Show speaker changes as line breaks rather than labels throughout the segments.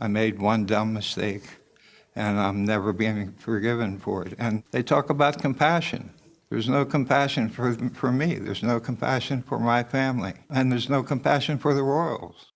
I made one dumb mistake, and I'm never being forgiven for it. And they talk about compassion. There's no compassion for me. There's no compassion for my family. And there's no compassion for the royals.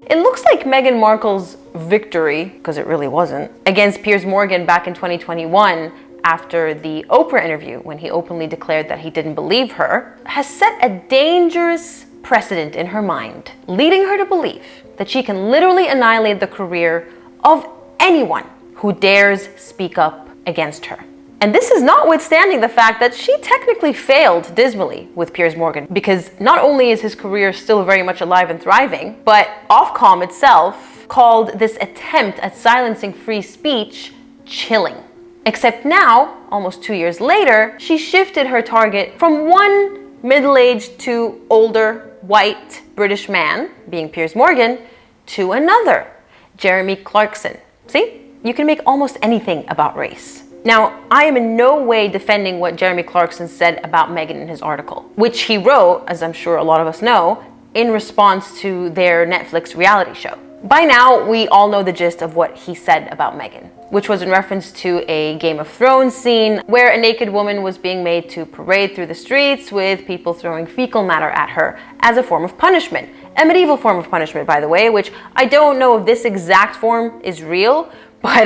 It looks like Meghan Markle's victory, because it really wasn't, against Piers Morgan back in 2021 after the Oprah interview when he openly declared that he didn't believe her, has set a dangerous precedent in her mind, leading her to believe that she can literally annihilate the career of anyone who dares speak up against her. And this is notwithstanding the fact that she technically failed dismally with Piers Morgan, because not only is his career still very much alive and thriving, but Ofcom itself called this attempt at silencing free speech chilling. Except now, almost 2 years later, she shifted her target from one middle-aged to older white British man, being Piers Morgan, to another, Jeremy Clarkson. See? You can make almost anything about race. Now, I am in no way defending what Jeremy Clarkson said about Meghan in his article, which he wrote, as I'm sure a lot of us know, in response to their Netflix reality show. By now, we all know the gist of what he said about Meghan, which was in reference to a Game of Thrones scene where a naked woman was being made to parade through the streets with people throwing fecal matter at her as a form of punishment. A medieval form of punishment, by the way, which I don't know if this exact form is real, but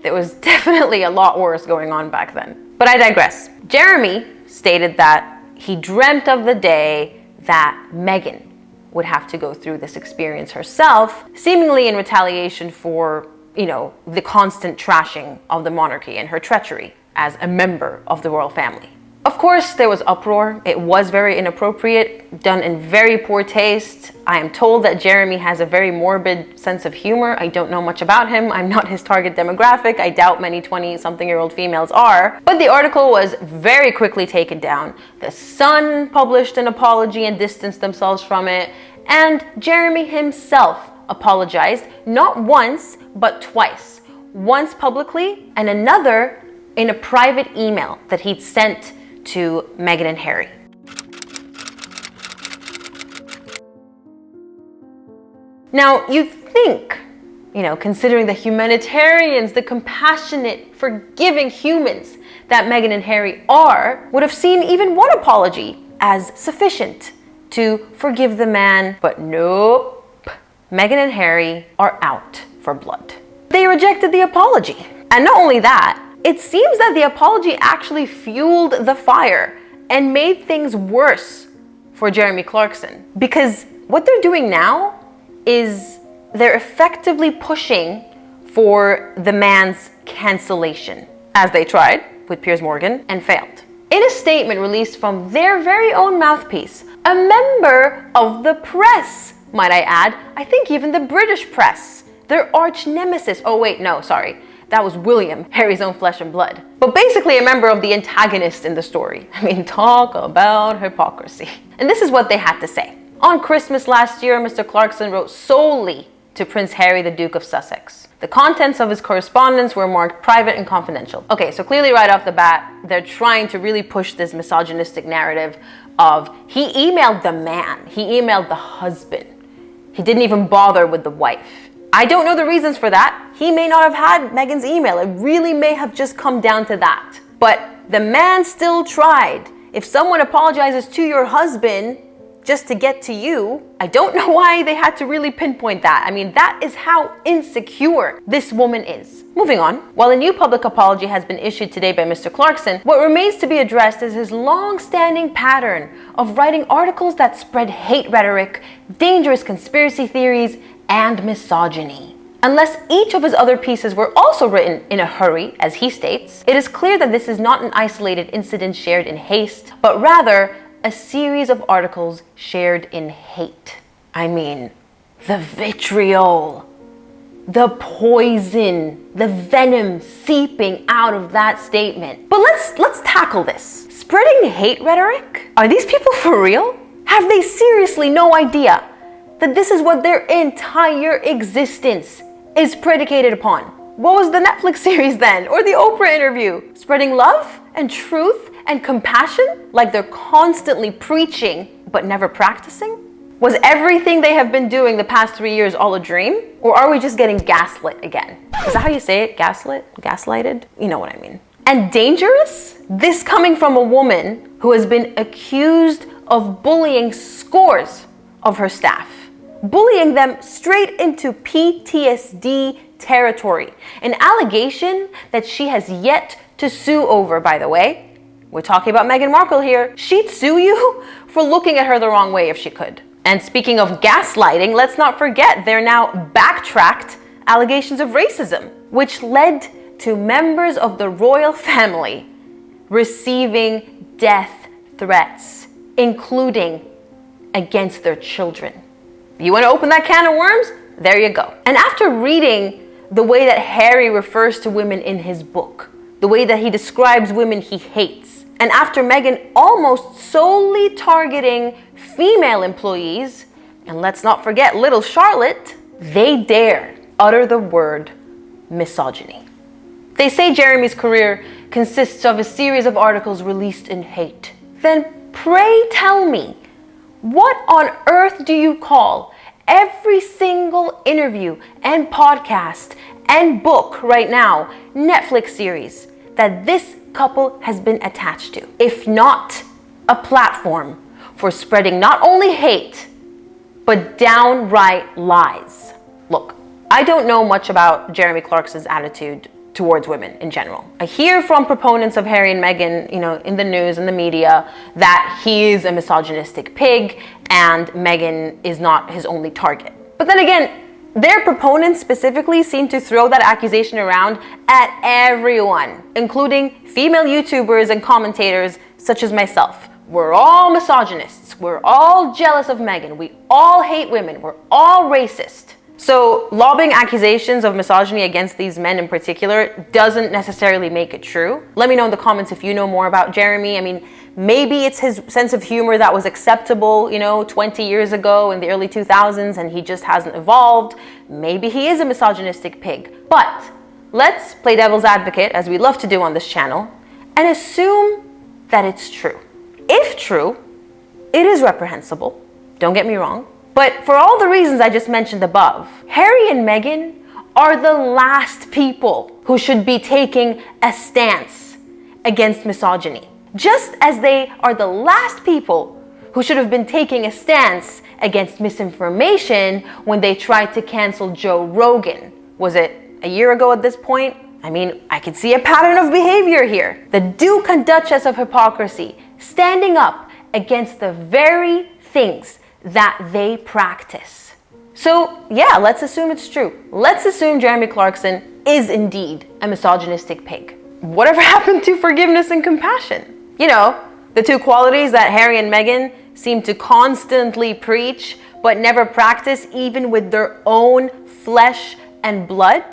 there was definitely a lot worse going on back then. But I digress. Jeremy stated that he dreamt of the day that Meghan would have to go through this experience herself, seemingly in retaliation for, the constant trashing of the monarchy and her treachery as a member of the royal family. Of course, there was uproar. It was very inappropriate, done in very poor taste. I am told that Jeremy has a very morbid sense of humor. I don't know much about him. I'm not his target demographic. I doubt many 20-something-year-old females are. But the article was very quickly taken down. The Sun published an apology and distanced themselves from it. And Jeremy himself apologized, not once, but twice. Once publicly, and another in a private email that he'd sent to Meghan and Harry. Now, you'd think, considering the humanitarians, the compassionate, forgiving humans that Meghan and Harry are, would have seen even one apology as sufficient to forgive the man. But nope, Meghan and Harry are out for blood. They rejected the apology. And not only that, it seems that the apology actually fueled the fire and made things worse for Jeremy Clarkson. Because what they're doing now is they're effectively pushing for the man's cancellation, as they tried with Piers Morgan and failed. In a statement released from their very own mouthpiece, a member of the press, might I add, I think even the British press, their arch nemesis, that was William, Harry's own flesh and blood. But basically a member of the antagonist in the story. Talk about hypocrisy. And this is what they had to say. On Christmas last year, Mr. Clarkson wrote solely to Prince Harry, the Duke of Sussex. The contents of his correspondence were marked private and confidential. Okay, so clearly right off the bat, they're trying to really push this misogynistic narrative of he emailed the man, he emailed the husband. He didn't even bother with the wife. I don't know the reasons for that. He may not have had Meghan's email. It really may have just come down to that. But the man still tried. If someone apologizes to your husband just to get to you, I don't know why they had to really pinpoint that. That is how insecure this woman is. Moving on. While a new public apology has been issued today by Mr. Clarkson, what remains to be addressed is his long-standing pattern of writing articles that spread hate rhetoric, dangerous conspiracy theories, and misogyny. Unless each of his other pieces were also written in a hurry, as he states, it is clear that this is not an isolated incident shared in haste, but rather a series of articles shared in hate. The vitriol, the poison, the venom seeping out of that statement. But let's tackle this. Spreading hate rhetoric? Are these people for real? Have they seriously no idea that this is what their entire existence is predicated upon? What was the Netflix series then? Or the Oprah interview? Spreading love? and truth and compassion like they're constantly preaching but never practicing? Was everything they have been doing the past 3 years all a dream? Or are we just getting gaslit again? Is that how you say it? Gaslit? Gaslighted? You know what I mean. And dangerous? This coming from a woman who has been accused of bullying scores of her staff. Bullying them straight into PTSD territory. An allegation that she has yet to sue over, by the way. We're talking about Meghan Markle here. She'd sue you for looking at her the wrong way if she could. And speaking of gaslighting, let's not forget their now backtracked allegations of racism, which led to members of the royal family receiving death threats, including against their children. You want to open that can of worms? There you go. And after reading the way that Harry refers to women in his book, the way that he describes women he hates, and after Meghan almost solely targeting female employees, and let's not forget little Charlotte, they dare utter the word misogyny. They say Jeremy's career consists of a series of articles released in hate. Then pray tell me, what on earth do you call every single interview and podcast and book right now, Netflix series, that this couple has been attached to, if not a platform for spreading not only hate, but downright lies? Look, I don't know much about Jeremy Clarkson's attitude towards women in general. I hear from proponents of Harry and Meghan, in the news and the media, that he is a misogynistic pig and Meghan is not his only target. But then again, their proponents specifically seem to throw that accusation around at everyone, including female YouTubers and commentators such as myself. We're all misogynists. We're all jealous of Meghan. We all hate women. We're all racist. So lobbing accusations of misogyny against these men in particular doesn't necessarily make it true. Let me know in the comments if you know more about Jeremy. I mean, maybe it's his sense of humor that was acceptable, 20 years ago in the early 2000s and he just hasn't evolved. Maybe he is a misogynistic pig. But let's play devil's advocate, as we love to do on this channel, and assume that it's true. If true, it is reprehensible. Don't get me wrong. But for all the reasons I just mentioned above, Harry and Meghan are the last people who should be taking a stance against misogyny. Just as they are the last people who should have been taking a stance against misinformation when they tried to cancel Joe Rogan. Was it a year ago at this point? I mean, I can see a pattern of behavior here. The Duke and Duchess of hypocrisy, standing up against the very things that they practice. So yeah, let's assume it's true. Let's assume Jeremy Clarkson is indeed a misogynistic pig. Whatever happened to forgiveness and compassion? The two qualities that Harry and Meghan seem to constantly preach but never practice even with their own flesh and blood.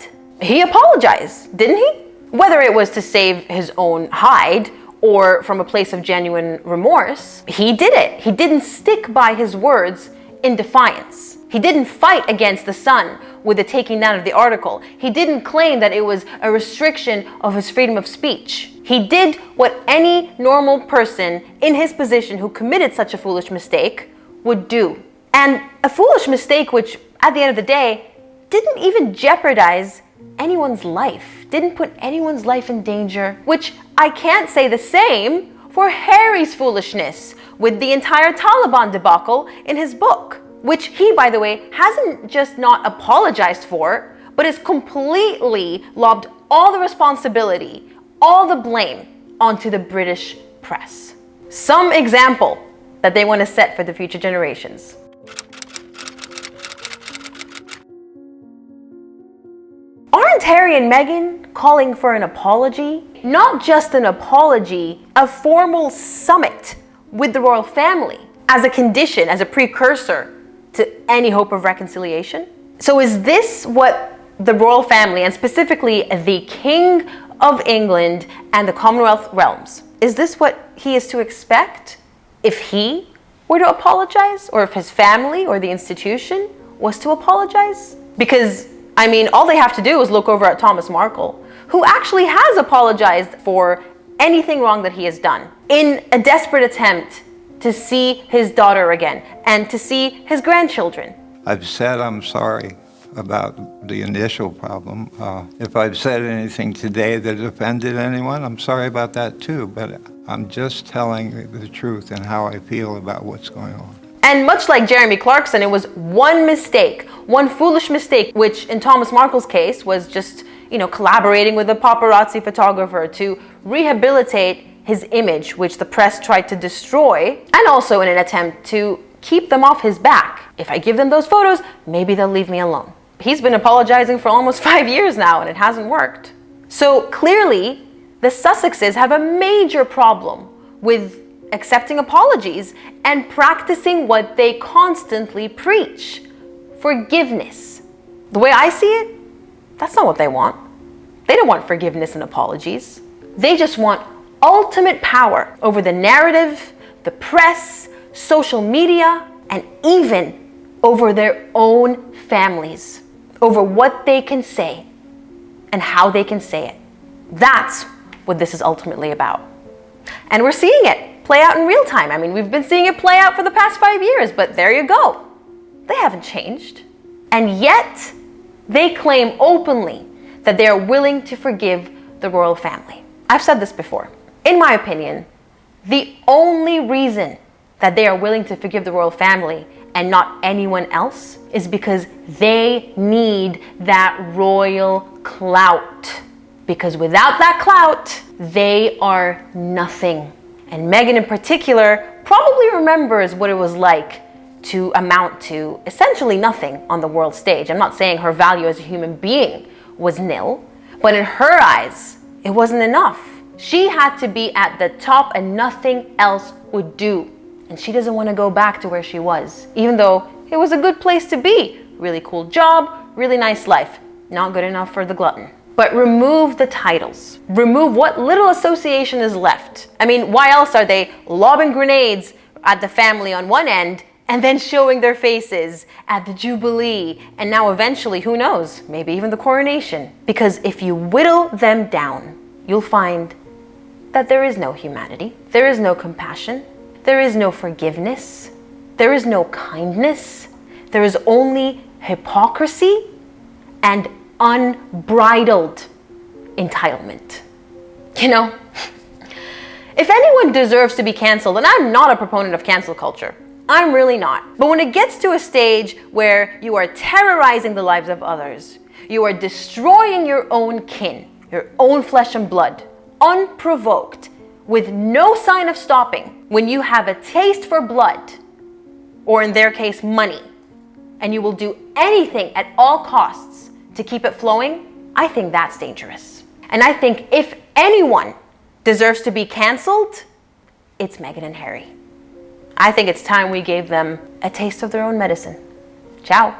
He apologized, didn't he? Whether it was to save his own hide or from a place of genuine remorse, he did it. He didn't stick by his words in defiance. He didn't fight against the Sun with the taking down of the article. He didn't claim that it was a restriction of his freedom of speech. He did what any normal person in his position who committed such a foolish mistake would do. And a foolish mistake which, at the end of the day, didn't even jeopardize anyone's life, didn't put anyone's life in danger, which I can't say the same for Harry's foolishness with the entire Taliban debacle in his book, which he, by the way, hasn't just not apologized for, but has completely lobbed all the responsibility, all the blame onto the British press. Some example that they want to set for the future generations. Aren't Harry and Meghan calling for an apology? Not just an apology, a formal summit with the royal family as a condition, as a precursor to any hope of reconciliation? So is this what the royal family, and specifically the King of England and the Commonwealth realms, is this what he is to expect if he were to apologize, or if his family or the institution was to apologize? Because all they have to do is look over at Thomas Markle, who actually has apologized for anything wrong that he has done in a desperate attempt to see his daughter again and to see his grandchildren.
I've said I'm sorry about the initial problem. If I've said anything today that offended anyone, I'm sorry about that too, but I'm just telling the truth and how I feel about what's going on.
And much like Jeremy Clarkson, it was one mistake, one foolish mistake, which in Thomas Markle's case was just, collaborating with a paparazzi photographer to rehabilitate his image, which the press tried to destroy, and also in an attempt to keep them off his back. If I give them those photos, maybe they'll leave me alone. He's been apologizing for almost 5 years now, and it hasn't worked. So clearly, the Sussexes have a major problem with accepting apologies and practicing what they constantly preach: forgiveness. The way I see it, that's not what they want. They don't want forgiveness and apologies. They just want ultimate power over the narrative, the press, social media, and even over their own families, over what they can say and how they can say it. That's what this is ultimately about. And we're seeing it play out in real time. I mean, we've been seeing it play out for the past 5 years, but there you go. They haven't changed. And yet, they claim openly that they are willing to forgive the royal family. I've said this before. In my opinion, the only reason that they are willing to forgive the royal family and not anyone else is because they need that royal clout. Because without that clout, they are nothing. And Meghan in particular probably remembers what it was like to amount to essentially nothing on the world stage. I'm not saying her value as a human being was nil, but in her eyes, it wasn't enough. She had to be at the top and nothing else would do. And she doesn't want to go back to where she was, even though it was a good place to be. Really cool job, really nice life. Not good enough for the glutton. But remove the titles. Remove what little association is left. I mean, why else are they lobbing grenades at the family on one end and then showing their faces at the Jubilee and now eventually, who knows, maybe even the coronation? Because if you whittle them down, you'll find that there is no humanity, there is no compassion, there is no forgiveness, there is no kindness, there is only hypocrisy and unbridled entitlement. If anyone deserves to be canceled, and I'm not a proponent of cancel culture, I'm really not. But when it gets to a stage where you are terrorizing the lives of others, you are destroying your own kin, your own flesh and blood, unprovoked, with no sign of stopping, when you have a taste for blood, or in their case, money, and you will do anything at all costs to keep it flowing, I think that's dangerous. And I think if anyone deserves to be canceled, it's Meghan and Harry. I think it's time we gave them a taste of their own medicine. Ciao.